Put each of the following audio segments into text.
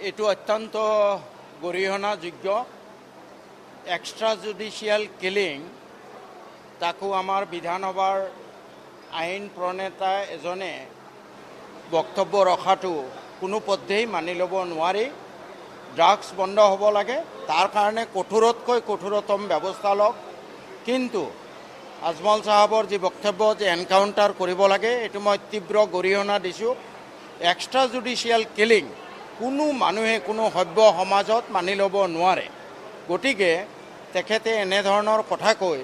এইটো অত্যন্ত গৰিহণাযোগ্য extra judicial killing তাকো আমাৰ বিধানসভাৰ আইন প্ৰণেতা এজনে বক্তব্য ৰখাটো কোনো পধ্যেই মানি ল'ব নোৱাৰি। ড্ৰাগছ বন্ধ হ'ব লাগে, তাৰ কাৰণে কঠোৰতকৈ কঠোৰতম ব্যৱস্থা লওক। কিন্তু আজমল চাহাবৰ যি বক্তব্য যে এনকাউণ্টাৰ কৰিব লাগে, এইটো মই তীব্ৰ গৰিহণা দিছোঁ। এক্সট্ৰা জুডিচিয়েল কিলিং কোনো মানুহে কোনো সভ্য সমাজত মানি ল'ব নোৱাৰে। গতিকে তেখেতে এনেধৰণৰ কথা কৈ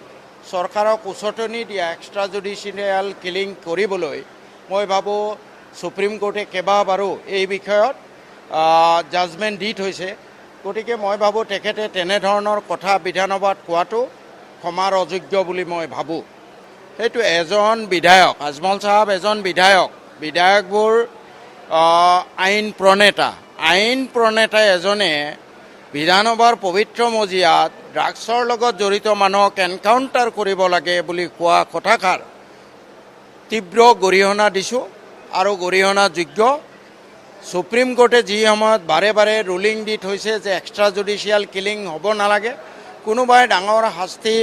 চৰকাৰক উচতনি দিয়া এক্সট্ৰা জুডিচিয়েল কিলিং কৰিবলৈ মই ভাবোঁ সুপ্ৰিম কোৰ্টে কেইবাবাৰো এই বিষয়ত জাজমেণ্ট দি থৈছে। গতিকে মই ভাবোঁ তেখেতে তেনেধৰণৰ কথা বিধানসভাত কোৱাটো ক্ষমাৰ অযোগ্য বুলি মই ভাবোঁ। সেইটো এজন বিধায়ক, আজমল চাহাব এজন বিধায়কবোৰ আইন প্ৰণেতা এজনে বিধানসভাৰ পবিত্ৰ মজিয়াত ড্ৰাগছৰ লগত জড়িত মানুহক এনকাউণ্টাৰ কৰিব লাগে বুলি কোৱা কথাষাৰ তীব্ৰ গৰিহণা দিছোঁ আৰু গৰিহণাযোগ্য। সুপ্ৰিম কোৰ্টে যি সময়ত বাৰে বাৰে ৰুলিং দি থৈছে যে এক্সট্ৰা জুডিচিয়েল কিলিং হ'ব নালাগে, কোনোবাই ডাঙৰ শাস্তি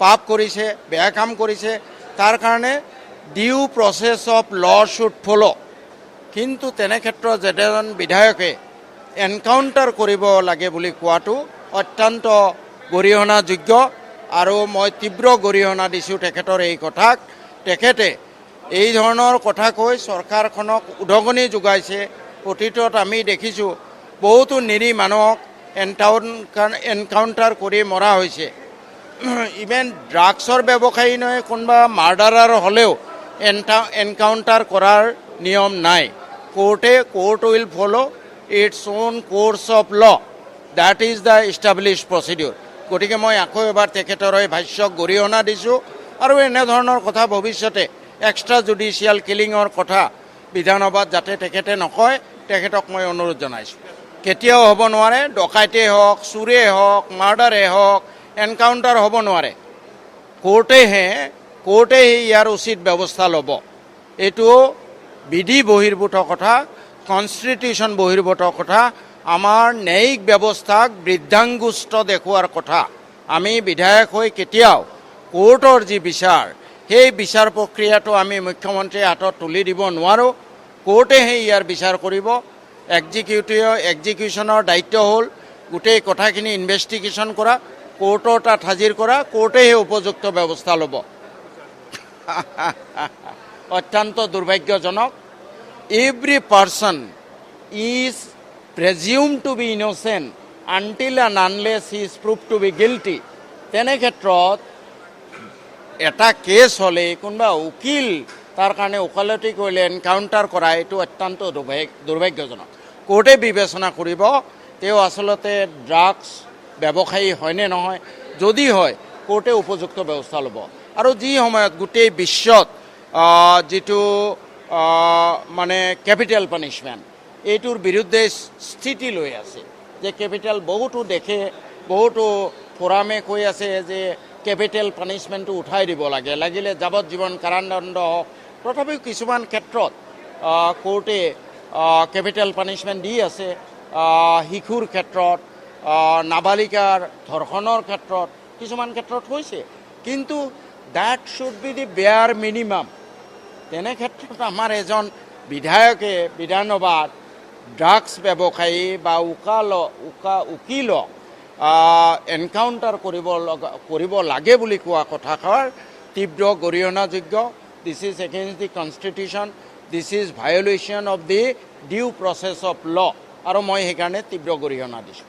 পাপ কৰিছে, বেয়া কাম কৰিছে, তাৰ কাৰণে due process of law' should follow'. কিন্তু তেনে ক্ষেত্ৰত যেজন বিধায়কে এনকাউণ্টাৰ কৰিব লাগে বুলি কোৱাটো অত্যন্ত গৰিহণাযোগ্য আৰু মই তীব্ৰ গৰিহণা দিছোঁ তেখেতৰ এই কথাক। তেখেতে এই ধৰণৰ কথা কৈ চৰকাৰখনক উদগনি যোগাইছে। অতীতত আমি দেখিছোঁ বহুতো নিৰীহ মানুহক এনকাউণ্টাৰ কৰি মৰা হৈছে। ইভেন ড্ৰাগছৰ ব্যৱসায়ী নহয়, কোনোবা মাৰ্ডাৰাৰ হ'লেও এনকাউণ্টাৰ কৰাৰ নিয়ম নাই। Court will follow' its on course of law', that is the establish procedure. গতিকে মই আকৌ এবাৰ তেখেতৰ এই ভাষ্যক গৰিহণা দিছোঁ আৰু এনেধৰণৰ কথা ভৱিষ্যতে এক্সট্ৰা জুডিচিয়েল কিলিঙৰ কথা বিধানসভাত যাতে তেখেতে নকয়, তেখেতক মই অনুৰোধ জনাইছোঁ। কেতিয়াও হ'ব নোৱাৰে। ডকাইতেই হওক, চুৰেই হওক, মাৰ্ডাৰেই হওক, এনকাউণ্টাৰ হ'ব নোৱাৰে। কোৰ্টেহে ইয়াৰ উচিত ব্যৱস্থা ল'ব। এইটো বিধি বহিৰ্ভূত কথা, কনষ্টিটিউশ্যন বহিৰ্ভূত কথা, আমাৰ ন্যায়িক ব্যৱস্থাক বৃদ্ধাংগুষ্ট দেখুওৱাৰ কথা। আমি বিধায়ক হৈ কেতিয়াও কোৰ্টৰ যি বিচাৰ, সেই বিচাৰ প্ৰক্ৰিয়াটো আমি মুখ্যমন্ত্ৰীৰ হাতত তুলি দিব নোৱাৰোঁ। কোৰ্টেহে ইয়াৰ বিচাৰ কৰিব। এক্সিকিউশ্যনৰ দায়িত্ব হ'ল গোটেই কথাখিনি ইনভেষ্টিগেশ্যন কৰা, কোৰ্টৰ তাত হাজিৰ কৰা, কোৰ্টেহে উপযুক্ত ব্যৱস্থা ল'ব। অত্যন্ত দুৰ্ভাগ্যজনক। Every person is presumed to be innocent until and unless he is proved to be guilty. তেনে ক্ষেত্ৰত এটা কেছ হ'লে কোনোবা উকিল তাৰ কাৰণে ওকালতি কৰিলে এনকাউণ্টাৰ কৰা, এইটো অত্যন্ত দুৰ্ভাগ্যজনক। কোৰ্টে বিবেচনা কৰিব তেওঁ আচলতে ড্ৰাগছ ব্যৱসায়ী হয়নে নহয়। যদি হয়, কোৰ্টে উপযুক্ত ব্যৱস্থা ল'ব। আৰু যি সময়ত গোটেই বিশ্বত যিটো মানে কেপিটেল পানিছমেণ্ট, এইটোৰ বিৰুদ্ধে স্থিতি লৈ আছে যে কেপিটেল বহুতো দেশে, বহুতো ফোৰামে কৈ আছে যে কেপিটেল পানিছমেণ্টটো উঠাই দিব লাগে, লাগিলে যাৱজ্জীৱন কাৰাদণ্ড হওক। তথাপিও কিছুমান ক্ষেত্ৰত কোৰ্টে কেপিটেল পানিছমেণ্ট দি আছে। শিশুৰ ক্ষেত্ৰত, নাবালিকাৰ ধৰ্ষণৰ ক্ষেত্ৰত কিছুমান ক্ষেত্ৰত হৈছে, কিন্তু দ্যাট শুড বি দি বেয়াৰ মিনিমাম। তেনে ক্ষেত্ৰত আমাৰ এজন বিধায়কে বিধানসভাত ড্ৰাগছ ব্যৱসায়ী বা উকিলক এনকাউণ্টাৰ কৰিব লাগে বুলি কোৱা কথাষাৰ তীব্ৰ গৰিহণাযোগ্য। This is against the constitution, this is violation of the due process of law', আৰু মই সেইকাৰণে তীব্ৰ গৰিহণা দিছোঁ।